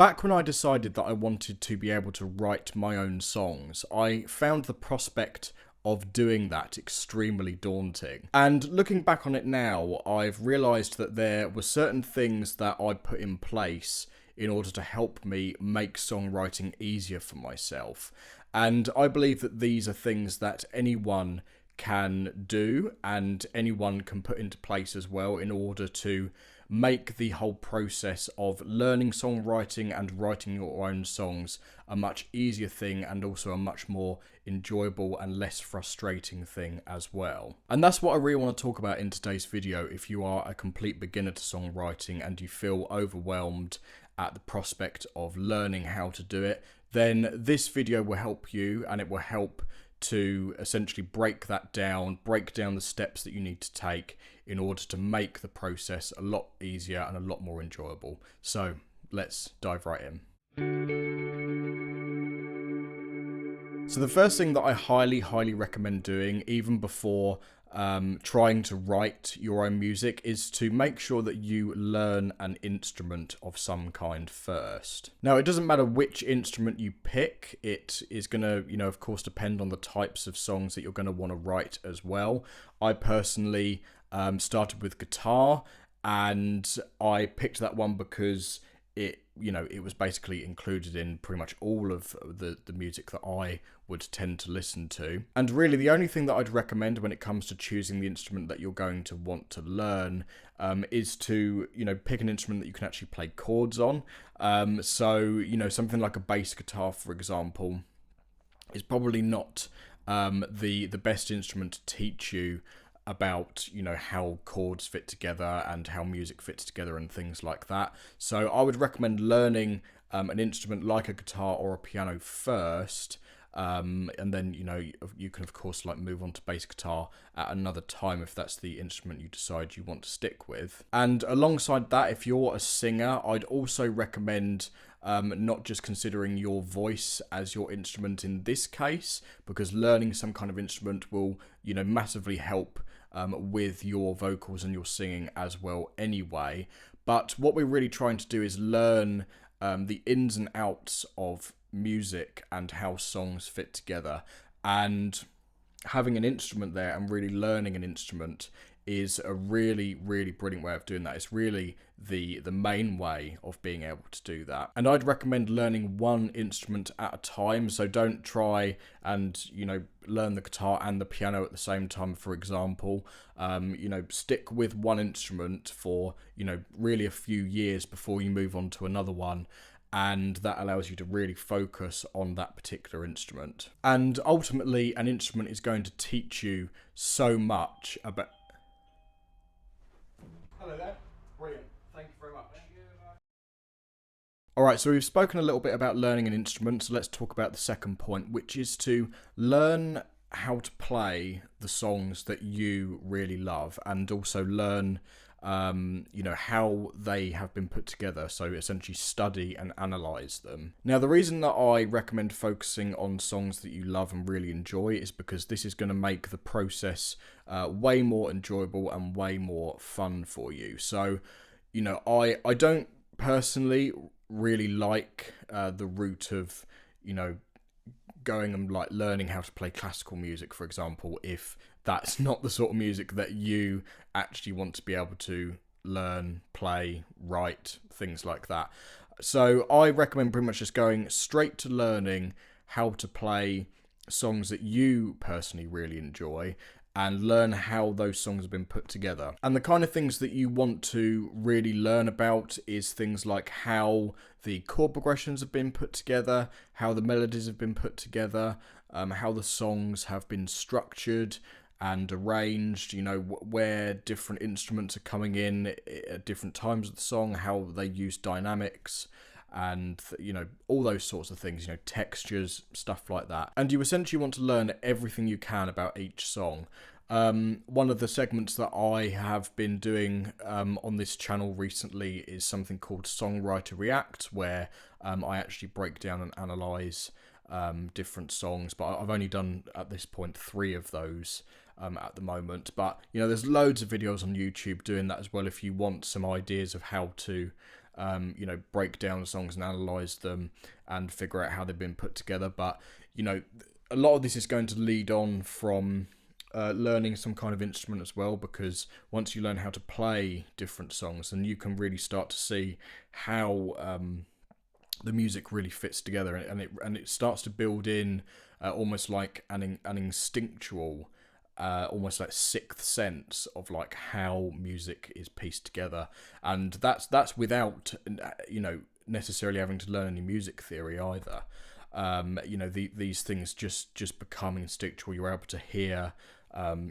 Back when I decided that I wanted to be able to write my own songs, I found the prospect of doing that extremely daunting. And looking back on it now, I've realised that there were certain things that I put in place in order to help me make songwriting easier for myself. And I believe that these are things that anyone can do and anyone can put into place as well in order to make the whole process of learning songwriting and writing your own songs a much easier thing, and also a much more enjoyable and less frustrating thing as well. And that's what I really want to talk about in today's video. If you are a complete beginner to songwriting and you feel overwhelmed at the prospect of learning how to do it, then this video will help you, and it will help to essentially break that down, break down the steps that you need to take in order to make the process a lot easier and a lot more enjoyable. So let's dive right in. So the first thing that I highly recommend doing, even before trying to write your own music, is to make sure that you learn an instrument of some kind first. Now, it doesn't matter which instrument you pick. It is going to, of course, depend on the types of songs that you're going to want to write as well. I personally started with guitar, and I picked that one because it was basically included in pretty much all of the music that I would tend to listen to. And really the only thing that I'd recommend when it comes to choosing the instrument that you're going to want to learn is to, pick an instrument that you can actually play chords on. So something like a bass guitar, for example, is probably not the best instrument to teach you about how chords fit together and how music fits together and things like that. So I would recommend learning an instrument like a guitar or a piano first, and then you can of course move on to bass guitar at another time if that's the instrument you decide you want to stick with. And alongside that, if you're a singer, I'd also recommend not just considering your voice as your instrument in this case, because learning some kind of instrument will massively help with your vocals and your singing as well anyway. But what we're really trying to do is learn the ins and outs of music and how songs fit together. And having an instrument there and really learning an instrument is a really brilliant way of doing that. It's really the main way of being able to do that. And I'd recommend learning one instrument at a time. So don't try and learn the guitar and the piano at the same time, for example. Stick with one instrument for really a few years before you move on to another one, and that allows you to really focus on that particular instrument. And ultimately, an instrument is going to teach you so much about... Hello there. Brilliant. Thank you very much. Alright, so we've spoken a little bit about learning an instrument, so let's talk about the second point, which is to learn how to play the songs that you really love, and also learn how they have been put together. So essentially study and analyze them. Now, the reason that I recommend focusing on songs that you love and really enjoy is because this is going to make the process way more enjoyable and way more fun for you. So, I don't personally really like the route of, going and learning how to play classical music, for example, if that's not the sort of music that you actually want to be able to learn, play, write, things like that. So I recommend pretty much just going straight to learning how to play songs that you personally really enjoy, and learn how those songs have been put together. And the kind of things that you want to really learn about is things like how the chord progressions have been put together, how the melodies have been put together, how the songs have been structured and arranged, where different instruments are coming in at different times of the song, how they use dynamics, and all those sorts of things, textures, stuff like that. And you essentially want to learn everything you can about each song. One of the segments that I have been doing on this channel recently is something called Songwriter React, where I actually break down and analyze different songs, but I've only done at this point 3 of those at the moment. But there's loads of videos on YouTube doing that as well if you want some ideas of how to break down songs and analyze them and figure out how they've been put together. But, a lot of this is going to lead on from learning some kind of instrument as well, because once you learn how to play different songs, then you can really start to see how the music really fits together, and it starts to build in almost like an instinctual, almost like sixth sense of like how music is pieced together, and that's without necessarily having to learn any music theory either. These things just become instinctual. You're able to hear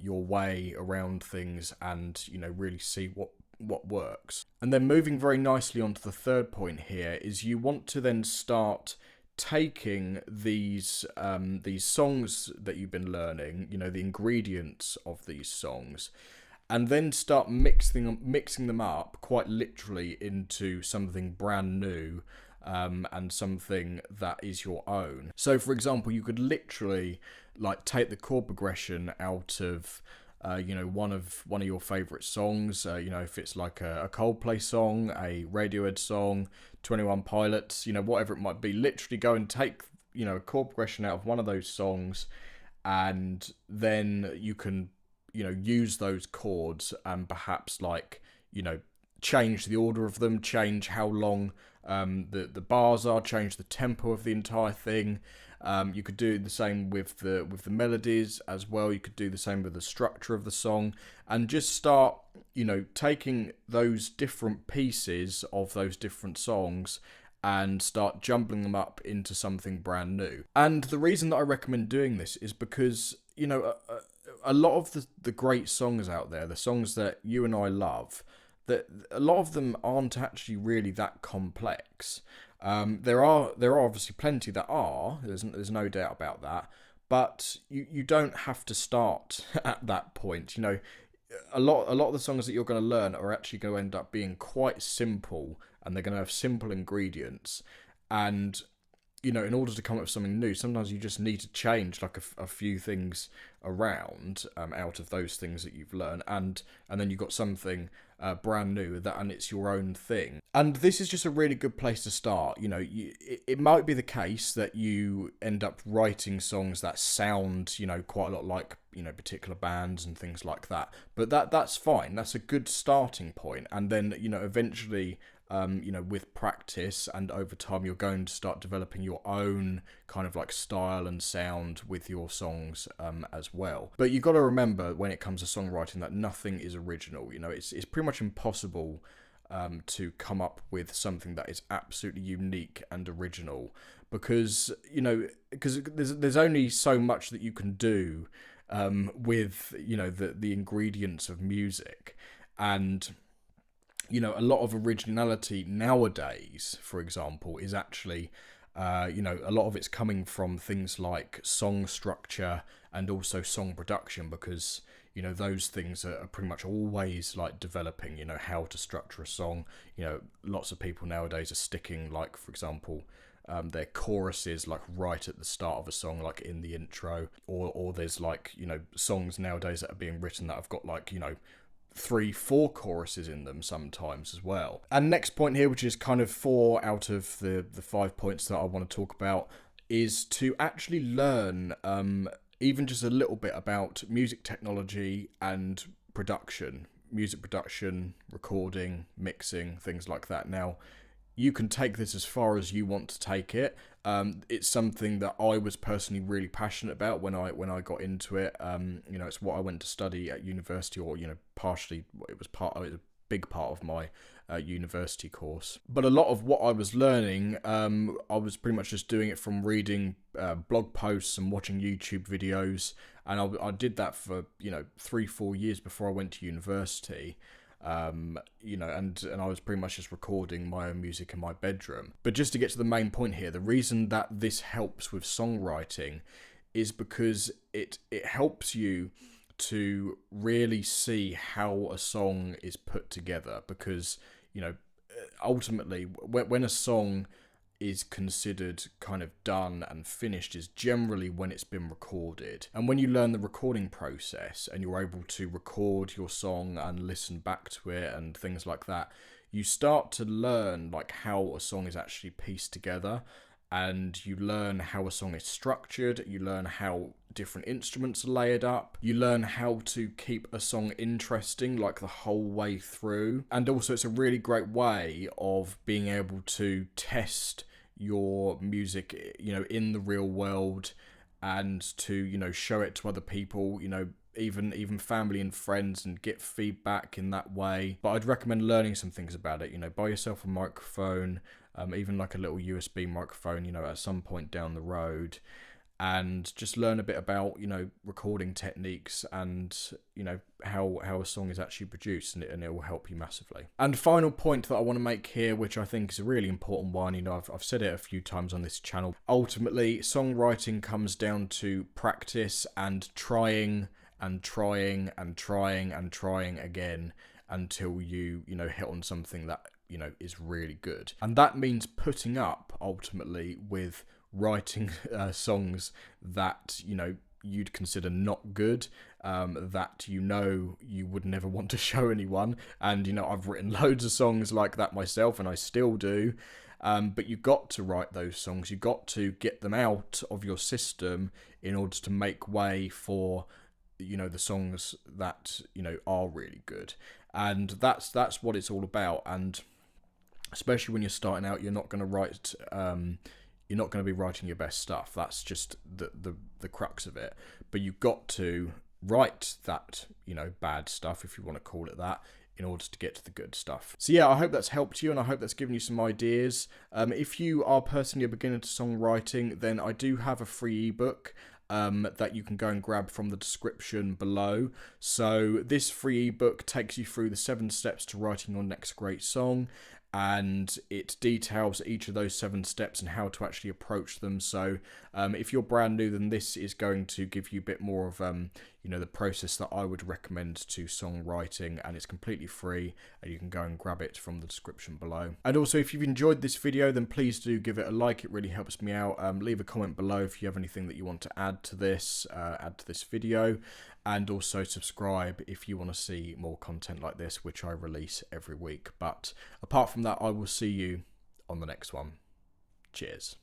your way around things, and really see what works. And then moving very nicely onto the third point here is you want to then start taking these songs that you've been learning, the ingredients of these songs, and then start mixing them up quite literally into something brand new, and something that is your own. So, for example, you could literally like take the chord progression out of one of your favorite songs. If it's like a Coldplay song, a Radiohead song, 21 Pilots, whatever it might be. Literally go and take a chord progression out of one of those songs, and then you can use those chords and perhaps change the order of them, change how long the bars are, change the tempo of the entire thing. You could do the same with the melodies as well. You could do the same with the structure of the song, and just start taking those different pieces of those different songs and start jumbling them up into something brand new. And the reason that I recommend doing this is because a lot of the great songs out there, the songs that you and I love, that a lot of them aren't actually really that complex. There are obviously plenty that are. There's no doubt about that. But you don't have to start at that point. A lot of the songs that you're going to learn are actually going to end up being quite simple, and they're going to have simple ingredients. And in order to come up with something new, sometimes you just need to change like a few things around out of those things that you've learned, and then you've got something brand new and it's your own thing. And this is just a really good place to start. It might be the case that you end up writing songs that sound quite a lot like particular bands and things like that, but that's fine. That's a good starting point, and then eventually with practice and over time, you're going to start developing your own kind of like style and sound with your songs as well. But you've got to remember, when it comes to songwriting, that nothing is original. It's pretty much impossible to come up with something that is absolutely unique and original, because there's only so much that you can do with the ingredients of music. And a lot of originality nowadays, for example, is actually, a lot of it's coming from things like song structure and also song production, because, those things are pretty much always like developing, how to structure a song. Lots of people nowadays are sticking, like, for example, their choruses like right at the start of a song, like in the intro, or there's like, songs nowadays that are being written that have got like, 3-4 choruses in them sometimes as well. And next point here, which is kind of 4 out of the 5 points that I want to talk about, is to actually learn even just a little bit about music technology and production, music production, recording, mixing, things like that. Now, you can take this as far as you want to take it. It's something that I was personally really passionate about when I got into it. It's what I went to study at university, or partially it was a big part of my university course. But a lot of what I was learning, I was pretty much just doing it from reading blog posts and watching YouTube videos, and I did that for 3-4 years before I went to university. And I was pretty much just recording my own music in my bedroom. But just to get to the main point here, the reason that this helps with songwriting is because it helps you to really see how a song is put together, because ultimately when a song is considered kind of done and finished is generally when it's been recorded. And when you learn the recording process and you're able to record your song and listen back to it and things like that, you start to learn like how a song is actually pieced together, and you learn how a song is structured, you learn how different instruments are layered up, you learn how to keep a song interesting like the whole way through. And also it's a really great way of being able to test your music, in the real world, and to, show it to other people, even family and friends, and get feedback in that way. But I'd recommend learning some things about it. Buy yourself a microphone, even like a little USB microphone, at some point down the road, and just learn a bit about, recording techniques and, how a song is actually produced, and it will help you massively. And final point that I want to make here, which I think is a really important one, I've said it a few times on this channel. Ultimately, songwriting comes down to practice and trying and trying and trying and trying again until you hit on something that is really good. And that means putting up ultimately with writing songs that you'd consider not good, that you would never want to show anyone. And I've written loads of songs like that myself, and I still do. But you got to write those songs, you got to get them out of your system in order to make way for the songs that are really good. And that's what it's all about. And especially when you're starting out, you're not going to be writing your best stuff. That's just the crux of it. But you've got to write that bad stuff, if you want to call it that, in order to get to the good stuff. So yeah, I hope that's helped you, and I hope that's given you some ideas. If you are personally a beginner to songwriting, then I do have a free ebook that you can go and grab from the description below. So this free ebook takes you through the 7 steps to writing your next great song, and it details each of those 7 steps and how to actually approach them. So if you're brand new, then this is going to give you a bit more of the process that I would recommend to songwriting, and it's completely free, and you can go and grab it from the description below. And also, if you've enjoyed this video, then please do give it a like. It really helps me out. Leave a comment below if you have anything that you want to add to this video, and also subscribe if you want to see more content like this, which I release every week. But apart from that, I will see you on the next one. Cheers.